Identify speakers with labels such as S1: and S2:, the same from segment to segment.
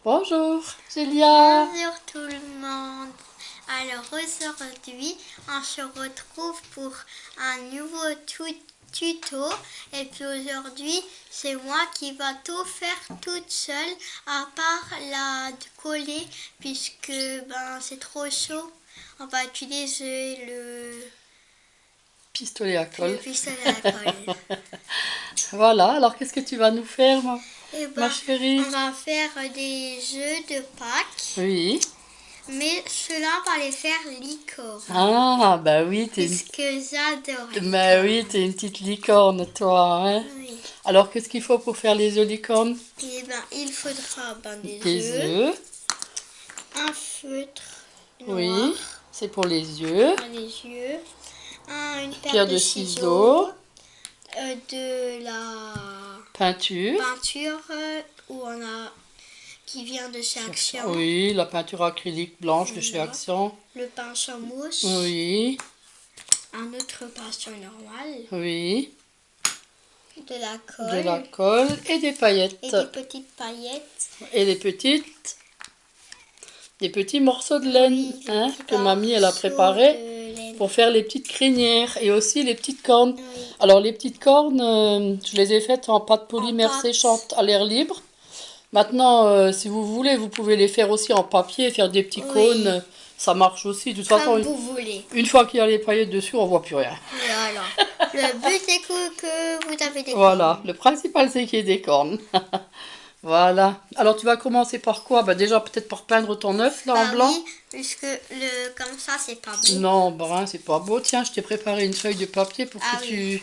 S1: Bonjour, Julia.
S2: Bonjour tout le monde. Alors aujourd'hui, on se retrouve pour un nouveau tuto. Et puis aujourd'hui, c'est moi qui va tout faire toute seule, à part la coller, puisque c'est trop chaud. On va utiliser
S1: Pistolet à colle.
S2: le pistolet à colle.
S1: Voilà, alors qu'est-ce que tu vas nous faire,
S2: Et
S1: ma chérie?
S2: on va faire des œufs de Pâques.
S1: Oui.
S2: Mais ceux-là, on va les faire licorne.
S1: Ah, bah oui,
S2: Puisque j'adore les
S1: bah
S2: licornes.
S1: oui, t'es une petite licorne, toi, hein?
S2: Oui.
S1: Alors, qu'est-ce qu'il faut pour faire les œufs licorne?
S2: Et il faudra des
S1: Des
S2: œufs,
S1: œufs,
S2: un feutre noir
S1: oui, c'est pour les yeux.
S2: pour les yeux, une
S1: Pierre de ciseaux,
S2: de la
S1: peinture.
S2: peinture qui vient de chez Action,
S1: Oui, la peinture acrylique blanche de chez
S2: Voilà.
S1: Action.
S2: le pinceau mousse,
S1: Oui,
S2: un autre pinceau normal,
S1: oui,
S2: de la
S1: de la
S2: colle
S1: colle et des paillettes.
S2: et des petites paillettes.
S1: Et des petits morceaux de laine,
S2: Oui, des
S1: hein,
S2: petits
S1: que mamie elle a
S2: morceaux
S1: préparé
S2: de laine.
S1: pour faire les petites crinières et aussi les petites cornes.
S2: Oui.
S1: Alors les petites cornes, je les ai faites en pâte polymère
S2: pâte.
S1: séchante à l'air libre. Maintenant, si vous voulez, vous pouvez les faire aussi en papier, faire des petits
S2: Oui.
S1: cônes, ça marche aussi. De toute façon,
S2: Comme vous voulez.
S1: une fois qu'il y a les paillettes dessus, on voit plus rien.
S2: Voilà. Le but est que vous avez des
S1: Voilà,
S2: cornes.
S1: le principal c'est qu'il y ait des cornes. Voilà. Alors tu vas commencer par quoi? Bah déjà peut-être par peindre ton œuf là en blanc.
S2: Oui, puisque comme ça c'est pas beau.
S1: Non, brun, c'est pas beau. Tiens, je t'ai préparé une feuille de papier pour que
S2: Oui.
S1: tu...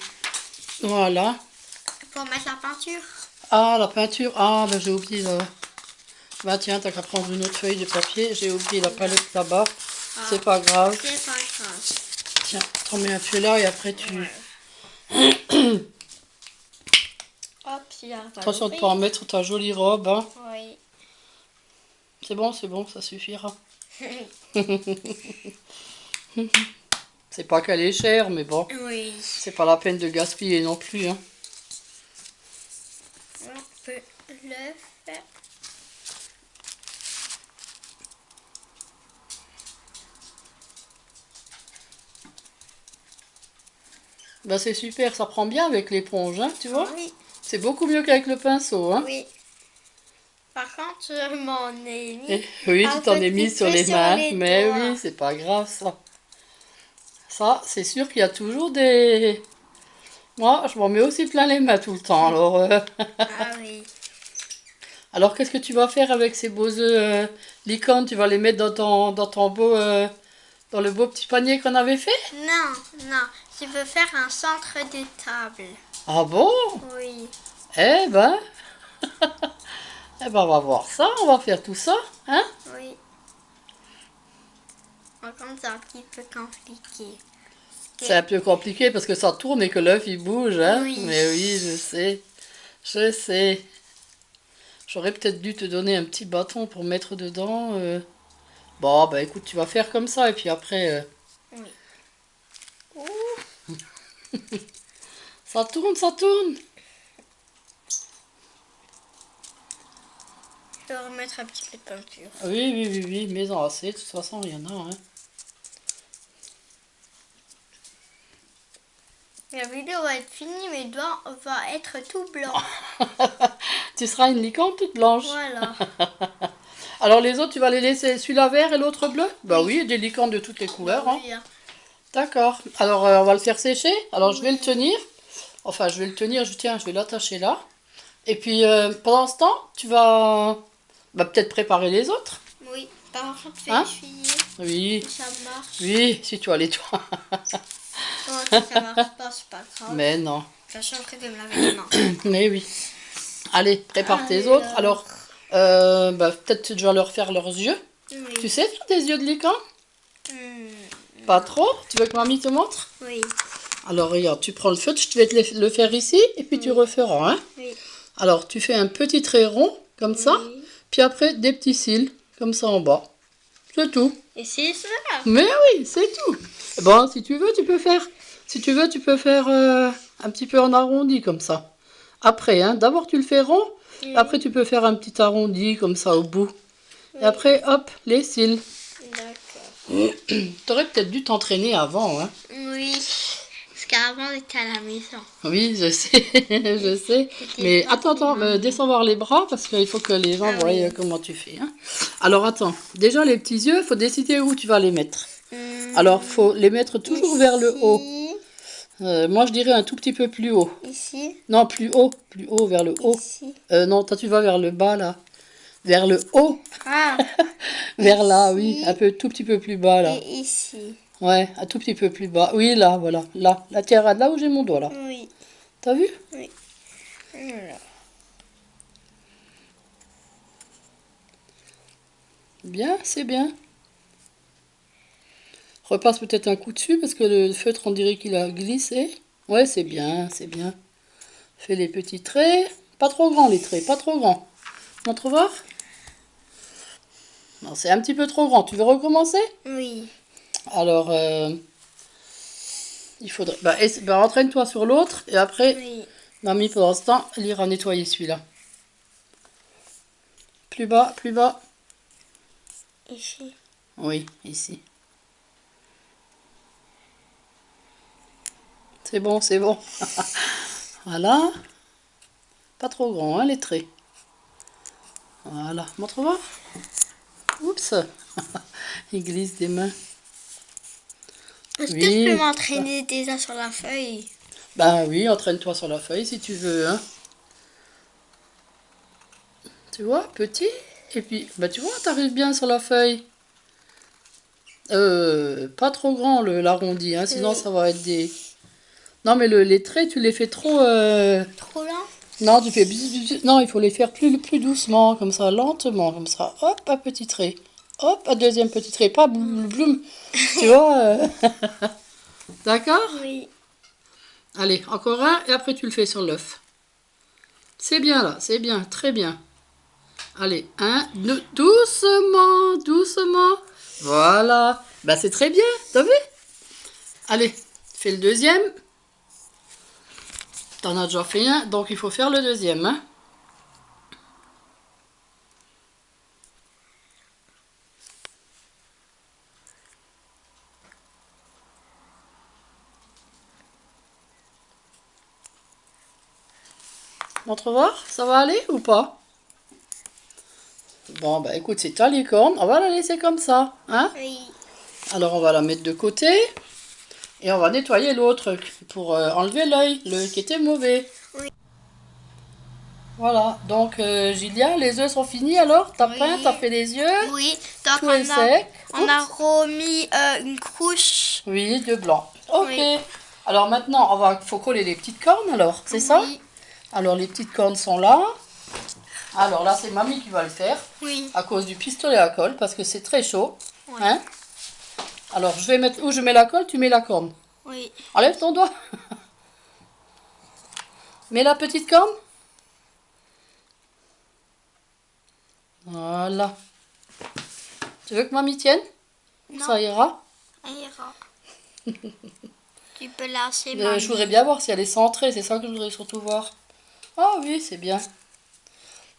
S1: Voilà.
S2: Pour mettre la peinture.
S1: Ah, la peinture. Ah, bah j'ai oublié là. Bah tiens, t'as qu'à prendre une autre feuille de papier. J'ai oublié la palette là-bas. C'est pas grave.
S2: C'est pas grave.
S1: Tiens, t'en mets un peu là et après tu...
S2: Hop, si j'arrive pas à
S1: Attention de
S2: l'ouvrir.
S1: pas en mettre ta jolie robe. Hein.
S2: Oui.
S1: C'est bon, ça suffira. C'est pas qu'elle est chère, mais bon.
S2: Oui.
S1: C'est pas la peine de gaspiller non plus. Hein.
S2: On peut le faire.
S1: Bah c'est super, ça prend bien avec l'éponge, hein, tu vois.
S2: Oui.
S1: C'est beaucoup mieux qu'avec le pinceau, hein.
S2: Oui. Par contre, je m'en ai mis.
S1: Oui,
S2: un
S1: tu t'en es
S2: petit
S1: mis sur
S2: peu
S1: les mains, mais
S2: doigts.
S1: oui, c'est pas grave ça. Ça, c'est sûr qu'il y a toujours des... Moi, je m'en mets aussi plein les mains tout le temps, alors...
S2: Ah oui.
S1: Alors, qu'est-ce que tu vas faire avec ces beaux œufs licorne? Tu vas les mettre dans ton beau... dans le beau petit panier qu'on avait fait?
S2: Non, je veux faire un centre de table.
S1: Ah bon?
S2: Oui.
S1: Eh ben... Eh ben, on va voir ça, on va faire tout ça, hein?
S2: Oui. Par contre, c'est un petit peu compliqué.
S1: C'est un peu compliqué parce que ça tourne et que l'œuf il bouge, hein?
S2: Oui.
S1: Mais oui, je sais. Je sais. J'aurais peut-être dû te donner un petit bâton pour mettre dedans. Bon, bah écoute, tu vas faire comme ça et puis après...
S2: Oui.
S1: Ouh, ça tourne, ça tourne.
S2: Je vais remettre un petit peu de peinture.
S1: Oui, mais-en assez. De toute façon, il y en a, hein.
S2: La vidéo va être finie, mes doigts vont être tout blancs.
S1: Tu seras une licorne toute blanche.
S2: Voilà.
S1: Alors les autres, tu vas les laisser celui-là vert et l'autre bleu? Bah
S2: Oui.
S1: oui, des licornes de toutes les couleurs, hein.
S2: Oui, hein.
S1: D'accord. Alors, on va le faire sécher. Alors, je vais le tenir. Enfin, je vais le tenir. Tiens, je vais l'attacher là. Et puis, pendant ce temps, tu vas peut-être préparer les autres.
S2: Oui. Par contre, je vais
S1: Hein?
S2: essuyer.
S1: Oui.
S2: Ça marche.
S1: Oui, si tu as les toits.
S2: Oh, si ça marche pas, c'est pas grave.
S1: Mais non.
S2: Je suis en train de me laver les mains.
S1: Mais oui. Allez, prépare tes
S2: Alors.
S1: autres. Alors, peut-être tu dois leur faire leurs yeux.
S2: Oui.
S1: Tu sais faire des yeux de licorne?
S2: Hmm.
S1: Pas trop? Tu veux que mamie te montre?
S2: Oui.
S1: Alors, regarde, tu prends le feutre. Je vais te le faire ici. Et puis, tu referas, hein?
S2: Oui.
S1: Alors, tu fais un petit trait rond, comme ça.
S2: Oui.
S1: Puis après, des petits cils, comme ça en bas. C'est tout.
S2: Et c'est ça.
S1: Mais oui, c'est tout. Bon, si tu veux, tu peux faire... Si tu veux, tu peux faire un petit peu en arrondi, comme ça. Après, hein, d'abord tu le fais rond. Après, tu peux faire un petit arrondi comme ça au bout. Et après, hop, les cils.
S2: D'accord.
S1: T'aurais peut-être dû t'entraîner avant, hein.
S2: Oui. Parce qu'avant, j'étais à la maison.
S1: Oui, je sais, je sais.
S2: C'était
S1: Mais
S2: pas
S1: attends,
S2: pour maman.
S1: descends voir les bras parce qu'il faut que les gens
S2: Ah
S1: voient
S2: oui.
S1: comment tu fais, hein. Alors attends, déjà les petits yeux, il faut décider où tu vas les mettre. Alors, faut les mettre toujours vers le haut.
S2: Ici.
S1: Moi, je dirais un tout petit peu plus haut.
S2: Ici.
S1: Non, plus haut, vers le haut.
S2: Ici.
S1: Non, toi, tu vas vers le bas, là. Vers le haut.
S2: Ah.
S1: Vers là,
S2: Ici.
S1: oui. Un peu, tout petit peu plus bas, là.
S2: Et ici.
S1: Ouais, un tout petit peu plus bas. Oui, là, voilà. Là, la tiens, là où j'ai mon doigt, là.
S2: Oui.
S1: T'as vu?
S2: Oui. Voilà.
S1: Bien, c'est bien. Repasse peut-être un coup dessus parce que le feutre, on dirait qu'il a glissé. Ouais, c'est bien, c'est bien. Fais les petits traits. Pas trop grands, les traits, pas trop grands. Montre voir. Non, c'est un petit peu trop grand. Tu veux recommencer?
S2: Oui.
S1: Alors, il faudrait... entraîne-toi sur l'autre et après,
S2: Oui.
S1: mamie, pendant ce temps, elle ira nettoyer celui-là. Plus bas, plus bas.
S2: Ici.
S1: Oui, ici. C'est bon, c'est bon. Voilà. Pas trop grand, hein, les traits. Voilà. Montre voir. Oups. Il glisse des mains.
S2: Est-ce que je
S1: Oui.
S2: peux m'entraîner déjà sur la feuille?
S1: Ben oui, entraîne-toi sur la feuille si tu veux, hein. Tu vois, petit. Et puis, bah tu vois, t'arrives bien sur la feuille. Pas trop grand l'arrondi, hein, sinon
S2: Oui.
S1: ça va être des... Non, mais les traits, tu les fais trop...
S2: Trop lent?
S1: Non, tu fais... Non, il faut les faire plus doucement, comme ça, lentement, comme ça. Hop, un petit trait. Hop, un deuxième petit trait. Pas bloum, bloum. Tu vois D'accord?
S2: Oui.
S1: Allez, encore un, et après tu le fais sur l'œuf. C'est bien là, c'est bien, très bien. Allez, doucement, doucement. Voilà. Bah c'est très bien, t'as vu? Allez, fais le deuxième. T'en as déjà fait un, donc il faut faire le deuxième, hein. Montre voir, ça va aller ou pas? Bon, bah écoute, c'est ta licorne, on va la laisser comme ça, hein?
S2: Oui.
S1: Alors on va la mettre de côté et on va nettoyer l'autre pour enlever l'œil, qui était mauvais.
S2: Oui.
S1: Voilà, donc Gilia, les œufs sont finis alors? T'as
S2: Oui.
S1: peint, t'as fait les yeux?
S2: Oui. Donc
S1: Tout est sec.
S2: on a
S1: Oups.
S2: remis une couche.
S1: Oui, de blanc. Ok.
S2: Oui.
S1: Alors maintenant, faut coller les petites cornes alors, c'est ça?
S2: Oui.
S1: Alors les petites cornes sont là. Alors là, c'est mamie qui va le faire
S2: Oui.
S1: à cause du pistolet à colle parce que c'est très chaud.
S2: Oui.
S1: Hein? Alors je vais mettre où je mets la colle, tu mets la corne.
S2: Oui.
S1: Enlève ton doigt. Mets la petite corne. Voilà. Tu veux que mamie tienne?
S2: Non.
S1: Ça ira.
S2: Ça ira. Tu peux lâcher
S1: Je voudrais bien voir si elle est centrée, c'est ça que je voudrais surtout voir. Ah oui, c'est bien.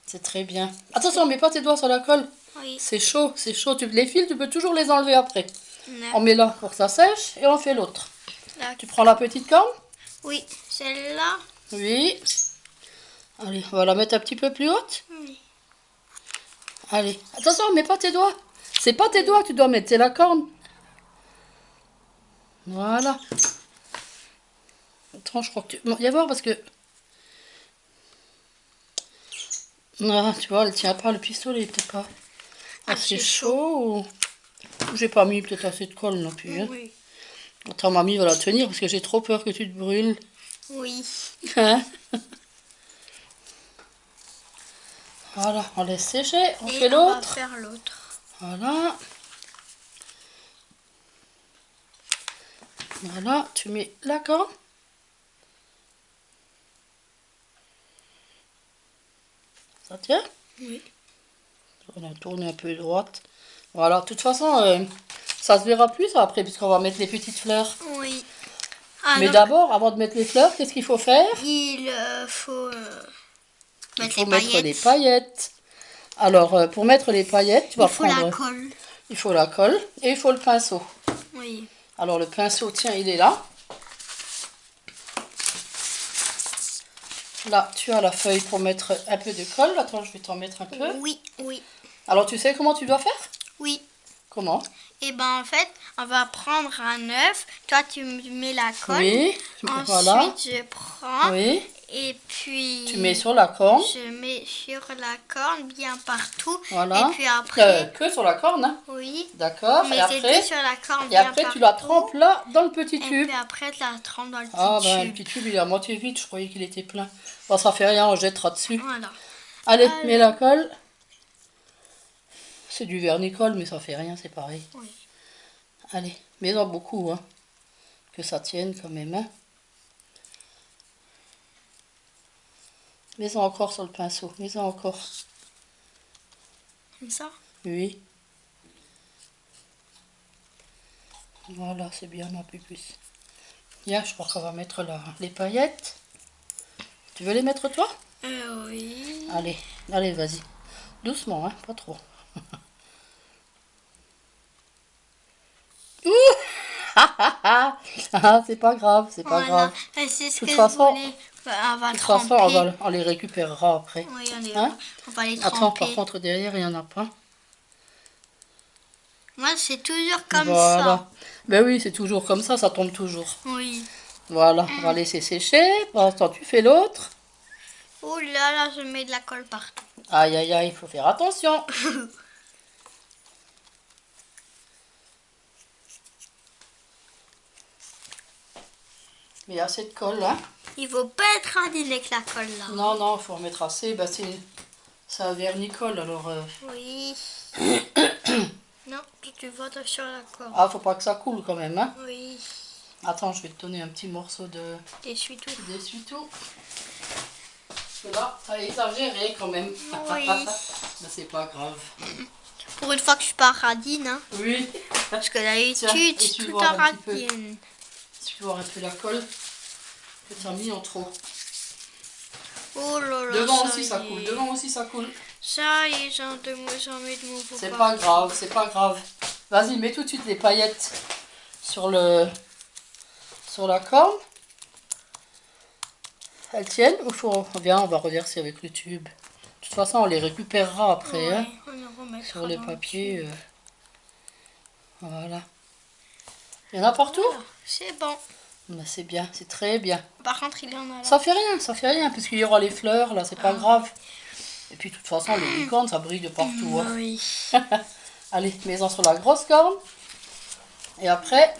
S1: C'est très bien. Attention, mets pas tes doigts sur la colle.
S2: Oui.
S1: C'est chaud, c'est chaud. Les fils, tu peux toujours les enlever après.
S2: Non.
S1: On met là pour que ça sèche et on fait l'autre.
S2: D'accord.
S1: Tu prends la petite corne?
S2: Oui. Celle-là?
S1: Oui. Allez, on va la mettre un petit peu plus haute.
S2: Oui.
S1: Allez, attention, mets pas tes doigts. C'est pas tes doigts que tu dois mettre, c'est la corne. Voilà. Attends, je crois que tu... Bon, viens voir parce que... Ah, tu vois, elle tient pas le pistolet, peut-être pas.
S2: Ah,
S1: Assez
S2: c'est
S1: chaud ou... J'ai pas mis peut-être assez de colle non plus. Hein.
S2: Oui.
S1: Attends, mamie va la tenir parce que j'ai trop peur que tu te brûles.
S2: Oui.
S1: Hein? Voilà, on laisse sécher, on fait
S2: on va
S1: l'autre.
S2: faire l'autre.
S1: Voilà. Voilà, tu mets la corne. Ça tient?
S2: Oui.
S1: On a tourné un peu droite. Voilà, de toute façon, ça se verra plus après puisqu'on va mettre les petites fleurs.
S2: Oui.
S1: Mais
S2: Alors,
S1: d'abord, avant de mettre les fleurs, qu'est-ce qu'il faut faire?
S2: il faut
S1: Il
S2: Mettre
S1: faut
S2: les
S1: mettre les
S2: paillettes.
S1: paillettes. Alors, pour mettre les paillettes, tu vas
S2: Il faut la
S1: prendre...
S2: colle.
S1: Il faut la colle et il faut le pinceau.
S2: Oui.
S1: Alors, le pinceau, tiens, il est là. Là, tu as la feuille pour mettre un peu de colle. Attends, je vais t'en mettre un peu.
S2: Oui, oui,
S1: Alors, tu sais comment tu dois faire?
S2: oui.
S1: Comment?
S2: Et ben en fait, on va prendre un œuf. Toi, tu mets la colle.
S1: Oui,
S2: Ensuite,
S1: voilà.
S2: je prends.
S1: Oui,
S2: Et puis,
S1: tu mets sur la corne.
S2: je mets sur la corne bien partout.
S1: Voilà.
S2: Et puis après,
S1: Que sur la corne, hein.
S2: oui.
S1: D'accord.
S2: Mais c'était sur la corne
S1: Et
S2: bien
S1: après
S2: partout.
S1: tu la trempes là dans le petit
S2: Et
S1: tube.
S2: puis après, tu la trempes dans le petit
S1: Ah ben le
S2: tube.
S1: petit tube il est à moitié vide, je croyais qu'il était plein. Bon ça fait rien, on jettera dessus.
S2: Voilà.
S1: Allez,
S2: Alors.
S1: mets la colle. C'est du vernis-colle mais ça fait rien, c'est pareil.
S2: Oui.
S1: Allez, mets-en beaucoup, hein. Que ça tienne quand même, hein. Mets-en encore sur le pinceau, mets-en encore.
S2: Comme ça.
S1: Oui. Voilà, c'est bien ma pupus. Bien, je crois qu'on va mettre là les paillettes. Tu veux les mettre toi?
S2: Oui.
S1: Allez, allez, vas-y. Doucement, hein, pas trop. Ouh ah, c'est pas grave, c'est pas
S2: Voilà.
S1: grave.
S2: Et c'est ce
S1: De toute
S2: que
S1: façon-
S2: je voulais. On va
S1: De toute façon,
S2: tremper.
S1: on les récupérera après.
S2: Oui,
S1: Hein?
S2: on va les
S1: Attends,
S2: tremper.
S1: par contre, derrière, il n'y en a pas.
S2: Moi, c'est toujours comme
S1: Voilà.
S2: ça.
S1: Ben oui, c'est toujours comme ça tombe toujours.
S2: Oui.
S1: Voilà, on va laisser sécher. Pendant ce temps, tu fais l'autre.
S2: Oh là là, je mets de la colle partout.
S1: Aïe, aïe, aïe, il faut faire attention. Mais il y a assez de colle, hein.
S2: Il faut pas être indigne avec la colle là.
S1: Non, non, il faut remettre assez. Ben, c'est un vernis-colle, alors...
S2: Oui. Non, tu vas sur la colle.
S1: Ah, faut pas que ça coule quand même, hein.
S2: Oui.
S1: Attends, je vais te donner un petit morceau de...
S2: Essuie-tout.
S1: d'essuie-tout. Parce que là, ça a exagéré quand même.
S2: Oui.
S1: Mais c'est pas grave.
S2: Pour une fois que je suis pas radine, hein.
S1: Oui.
S2: Parce que
S1: Tiens,
S2: d'habitude, je suis tout
S1: essuie-voir
S2: en
S1: un petit peu.
S2: radine.
S1: Tu vois un peu la colle que tu as mis en trop.
S2: Oh là là.
S1: Devant
S2: ça
S1: aussi ça
S2: y
S1: coule,
S2: est.
S1: devant aussi ça coule.
S2: Ça y est, j'en mets de nouveau.
S1: C'est pas grave, c'est pas grave. Vas-y, mets tout de suite les paillettes sur la corne. Elles tiennent ou faut... Bien, on va reverser avec le tube. De toute façon, on les récupérera après,
S2: Ouais,
S1: hein,
S2: on en remettra
S1: sur les
S2: dans le
S1: papiers.
S2: tube.
S1: Voilà. Il y en a partout?
S2: Voilà, c'est bon.
S1: Ben, c'est bien, c'est très bien.
S2: Par contre, il y en a là.
S1: Ça fait rien, parce qu'il y aura les fleurs, là, c'est pas grave. Et puis, de toute façon, les licornes, ça brille de partout. Hein.
S2: Oui.
S1: Allez, mets-en sur la grosse corne. Et après,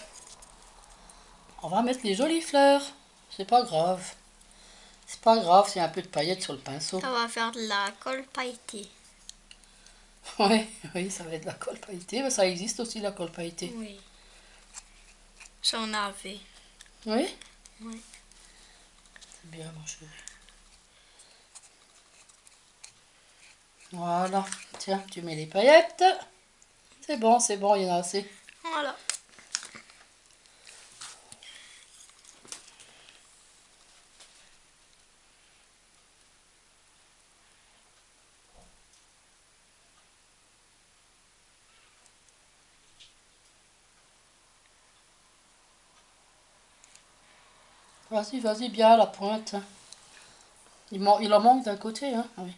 S1: on va mettre les jolies fleurs. C'est pas grave. C'est pas grave s'il y a un peu de paillettes sur le pinceau.
S2: Ça va faire de la colle pailletée.
S1: Ouais, oui, ça va être de la colle pailletée. Mais ça existe aussi, la colle pailletée.
S2: Oui. J'en avais.
S1: Oui?
S2: Oui.
S1: C'est bien, mon chéri. Voilà. Tiens, tu mets les paillettes. C'est bon, il y en a assez.
S2: Voilà.
S1: Vas-y, vas-y, bien à la pointe. Hein. Il en manque d'un côté, hein. Oui.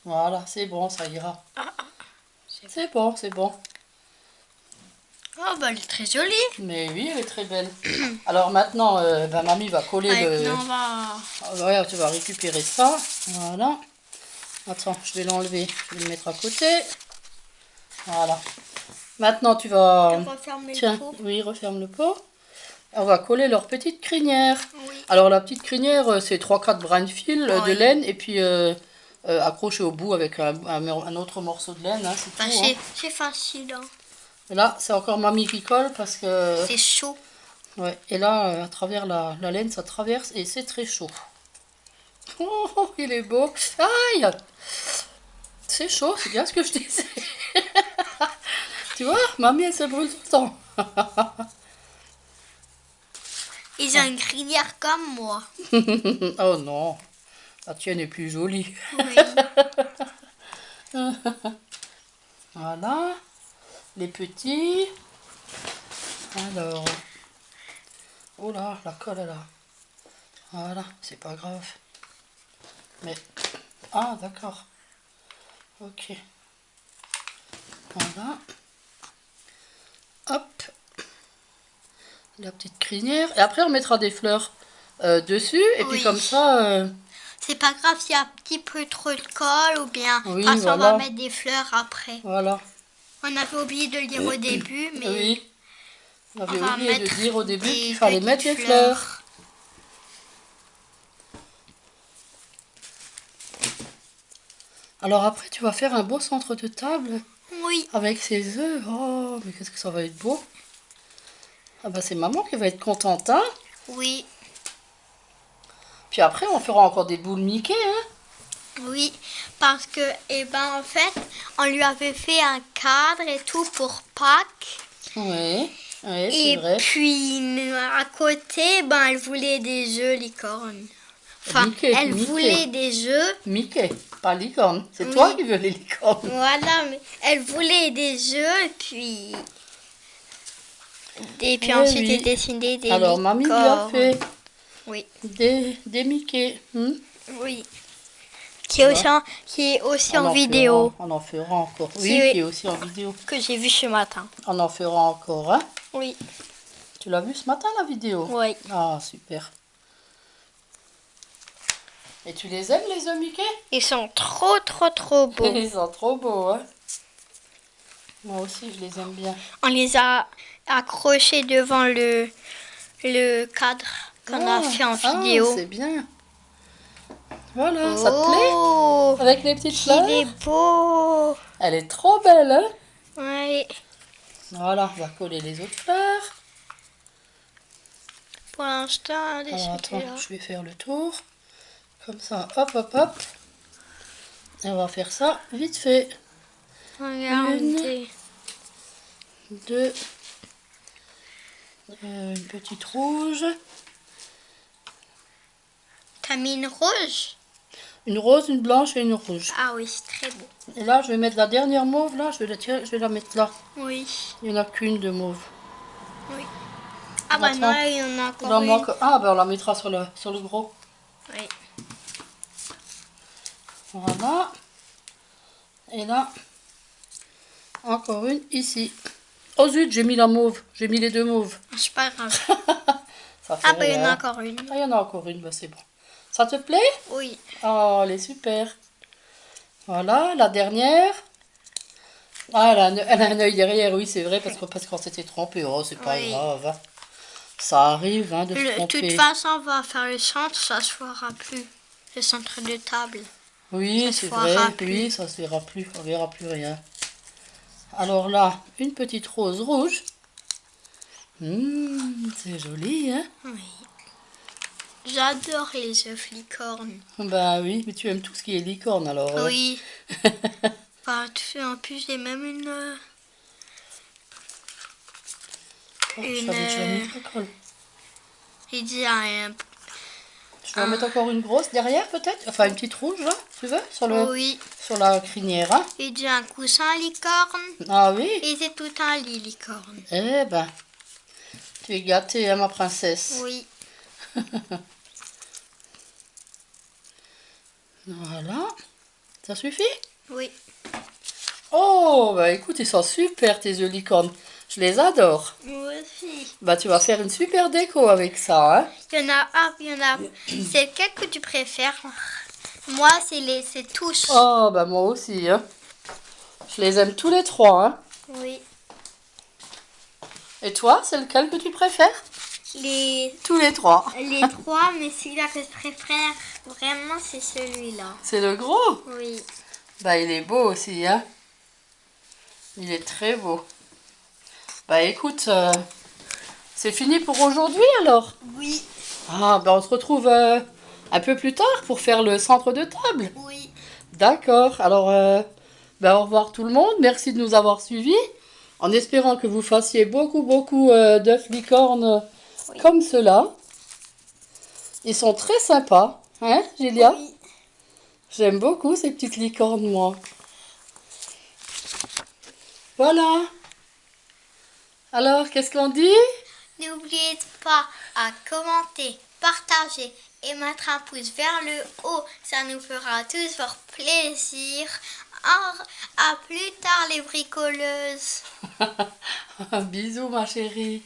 S1: Voilà, c'est bon, ça ira. C'est bon, c'est bon.
S2: Oh, bah, elle est très jolie.
S1: Mais oui, elle est très belle. Alors maintenant, ben, mamie va coller
S2: Maintenant, on va...
S1: Ah, ouais, tu vas récupérer ça. Voilà. Attends, je vais l'enlever. Je vais le mettre à côté. Voilà. Maintenant, tu vas...
S2: On va fermer
S1: Tiens,
S2: le pot.
S1: oui, referme le pot. On va coller leur petite crinière.
S2: Oui.
S1: Alors, la petite crinière, c'est 3-4 brins de fil de
S2: Oui.
S1: laine et puis accroché au bout avec un autre morceau de laine. Hein, c'est
S2: Bah,
S1: tout. Hein.
S2: c'est facile. Hein.
S1: Et là, c'est encore mamie qui colle parce que...
S2: C'est chaud.
S1: Ouais. Et là, à travers la laine, ça traverse et c'est très chaud. Oh, il est beau. Aïe! C'est chaud, c'est bien ce que je disais. Tu vois, mamie, elle se brûle tout le temps.
S2: Ils ont une crinière comme moi.
S1: Oh non, la tienne est plus jolie.
S2: Oui.
S1: Voilà, les petits. Alors, oh là, la colle est là. Voilà, c'est pas grave. Mais, ah d'accord. Ok. Voilà. Hop. La petite crinière. Et après, on mettra des fleurs dessus. Et puis
S2: Oui.
S1: comme ça...
S2: C'est pas grave s'il y a un petit peu trop de colle ou bien.
S1: Oui,
S2: Parce qu'on
S1: voilà.
S2: va mettre des fleurs après.
S1: Voilà.
S2: On avait oublié de le dire au début, mais
S1: Oui. On
S2: on
S1: avait
S2: va
S1: oublié de
S2: mettre
S1: dire au début
S2: des
S1: qu'il fallait mettre
S2: petites
S1: les fleurs. Alors après, tu vas faire un beau centre de table
S2: Oui.
S1: avec ces œufs. Oh, mais qu'est-ce que ça va être beau. Ah bah c'est maman qui va être contente, hein.
S2: Oui.
S1: Puis après, on fera encore des boules Mickey, hein.
S2: Oui, parce que, en fait, on lui avait fait un cadre et tout pour Pâques.
S1: Oui, oui, c'est
S2: Et
S1: vrai.
S2: puis, à côté, elle voulait des œufs licornes. Enfin,
S1: Mickey,
S2: elle
S1: Mickey.
S2: voulait des œufs.
S1: Mickey, pas licorne. C'est
S2: Oui.
S1: toi qui veux les licornes.
S2: Voilà, mais elle voulait des œufs et puis... Et puis
S1: Eh
S2: ensuite,
S1: oui.
S2: elle dessinait des
S1: Alors, mamie lui a
S2: licornes.
S1: fait
S2: Oui,
S1: des Mickey.
S2: oui. Qui est
S1: Voilà.
S2: aussi en vidéo.
S1: On en fera encore.
S2: Qui
S1: Oui,
S2: est-
S1: qui est aussi en vidéo.
S2: Que j'ai vu ce matin.
S1: On en fera encore, hein.
S2: Oui.
S1: Tu l'as vu ce matin, la vidéo?
S2: Oui.
S1: Ah, super. Et tu les aimes, les œufs Mickey?
S2: Ils sont trop, trop, trop beaux.
S1: Ils sont trop beaux, hein. Moi aussi, je les aime bien.
S2: On les a accrochés devant le cadre qu'on a fait en vidéo.
S1: C'est bien. Voilà, ça te plaît?
S2: Oh,
S1: Avec les petites
S2: il est
S1: fleurs?
S2: beau.
S1: Elle est trop belle, hein?
S2: Oui.
S1: Voilà, on va coller les autres fleurs.
S2: Pour l'instant, des
S1: Alors
S2: là.
S1: attends, je vais faire le tour. Comme ça, hop, hop, hop. Et on va faire ça vite fait.
S2: Regardez.
S1: Deux. Une petite rouge.
S2: T'as mis une rouge?
S1: Une rose, une blanche et une rouge.
S2: Ah oui, c'est très beau.
S1: Et là, je vais mettre la dernière mauve, là. Je vais la mettre là.
S2: Oui.
S1: Il n'y en a qu'une de mauve.
S2: Oui. Ah bah
S1: Attends.
S2: non, il y en a
S1: Il en
S2: encore une.
S1: manque... Ah, ben on la mettra sur le gros.
S2: Oui.
S1: Voilà. Et là, encore une ici. Oh zut, j'ai mis la mauve. J'ai mis les deux mauves.
S2: C'est pas grave.
S1: Ça fait
S2: Ah bah il y en
S1: rien.
S2: a encore une.
S1: Ah, il y en a encore une, bah, c'est bon. Ça te plaît?
S2: Oui.
S1: Oh, elle est super. Voilà, la dernière. Ah, elle a un œil derrière, oui, c'est vrai, parce qu'on s'était trompé. Oh, c'est pas
S2: Oui.
S1: grave, hein. Ça arrive, hein, de se
S2: De
S1: tromper.
S2: toute façon, on va faire le centre, ça se fera plus. Le centre de table.
S1: Oui,
S2: ça se
S1: c'est
S2: verra
S1: vrai.
S2: plus.
S1: Oui, ça se verra plus. On verra plus rien. Alors là, une petite rose rouge. C'est joli, hein?
S2: Oui. J'adore les œufs licornes.
S1: Bah oui, mais tu aimes tout ce qui est licorne, alors.
S2: Oui. En plus, j'ai même une...
S1: Oh, j'avais déjà mis la colle.
S2: Il dit un...
S1: Je vais en mettre encore une grosse derrière, peut-être? Enfin, une petite rouge, là, tu veux?
S2: Oui.
S1: Sur la crinière, hein?
S2: Il dit un coussin licorne.
S1: Ah oui?
S2: Et c'est tout un lit licorne.
S1: Eh ben, tu es gâtée, hein, ma princesse.
S2: Oui.
S1: Voilà. Ça suffit?
S2: Oui.
S1: Oh, bah écoute, ils sont super, tes œufs licorne. Je les adore.
S2: Moi aussi.
S1: Bah, tu vas faire une super déco avec ça, hein?
S2: Il y en a un, il y en a... C'est lequel que tu préfères? Moi, c'est tous.
S1: Oh, bah moi aussi, hein. Je les aime tous les trois, hein.
S2: Oui.
S1: Et toi, c'est lequel que tu préfères?
S2: Les
S1: Tous les trois.
S2: trois, mais celui-là que je préfère vraiment, c'est celui-là.
S1: C'est le gros?
S2: Oui.
S1: Bah, il est beau aussi, hein. Il est très beau. Bah, écoute, c'est fini pour aujourd'hui, alors?
S2: Oui.
S1: Ah, bah, on se retrouve un peu plus tard pour faire le centre de table.
S2: Oui.
S1: D'accord. Alors, bah, au revoir tout le monde. Merci de nous avoir suivis. En espérant que vous fassiez beaucoup d'œufs licornes
S2: Oui.
S1: comme ceux-là. Ils sont très sympas, hein, Julia?
S2: Oui.
S1: J'aime beaucoup ces petites licornes, moi. Voilà. Alors, qu'est-ce qu'on dit?
S2: N'oubliez pas à commenter, partager et mettre un pouce vers le haut. Ça nous fera tous fort plaisir. À plus tard les bricoleuses.
S1: Bisous, ma chérie.